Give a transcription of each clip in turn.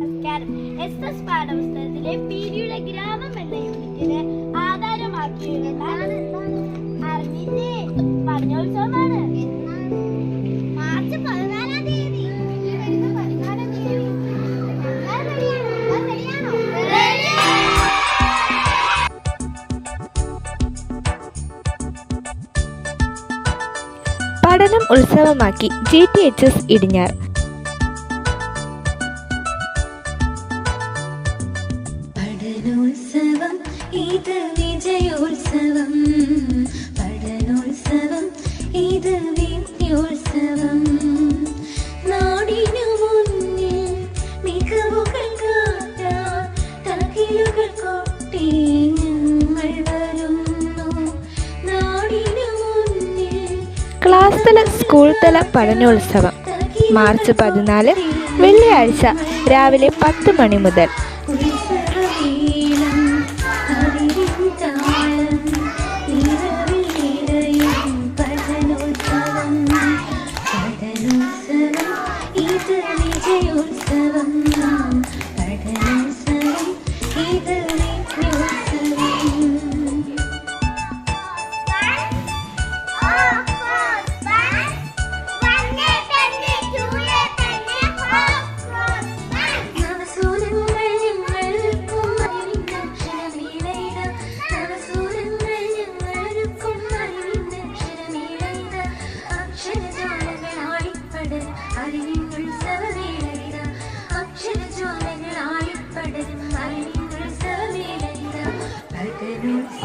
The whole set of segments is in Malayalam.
നമസ്കാരം. SS പാഠപുസ്തകത്തിലെ പീരിയുടെ ഗ്രാമം എന്ന യൂണിറ്റിനെ ആധാരമാക്കിയുള്ള അറിഞ്ഞില്ലേ പഠനോത്സവമാണ്. മാർച്ച് 14-ാം തീയതി. പഠനം ഉത്സവമാക്കി GTHS ഇടിഞ്ഞാർ. പഠനോത്സവം ഇത് വിജയോത്സവം, പഠനോത്സവം ഇത് വിദ്യോത്സവം. നാടിനു മുന്നിൽ മികവുകൾ കാട്ടാൻ തകിലുകൾ കൊട്ടി ഞങ്ങൾ വരുന്നു. നാടിനു മുന്നിൽ ക്ലാസ് തല സ്കൂൾ തല പഠനോത്സവം മാർച്ച് 14 വെള്ളിയാഴ്ച രാവിലെ 10 മണി മുതൽ.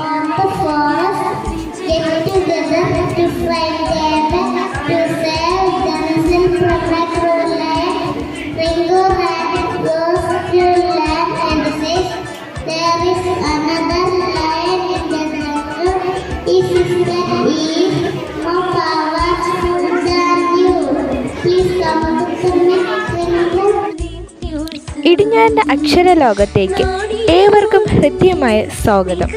On the forest, get together to find together to save themselves from the cruel land. Ringo Rabbit goes to land and says, there is another lion in the jungle. His sister is more powerful than you. Please come to me, Ringo. ഇടിഞ്ഞാറിന്റെ അക്ഷരലോകത്തേക്ക് ഏവർക്കും ഹൃദ്യമായ സ്വാഗതം.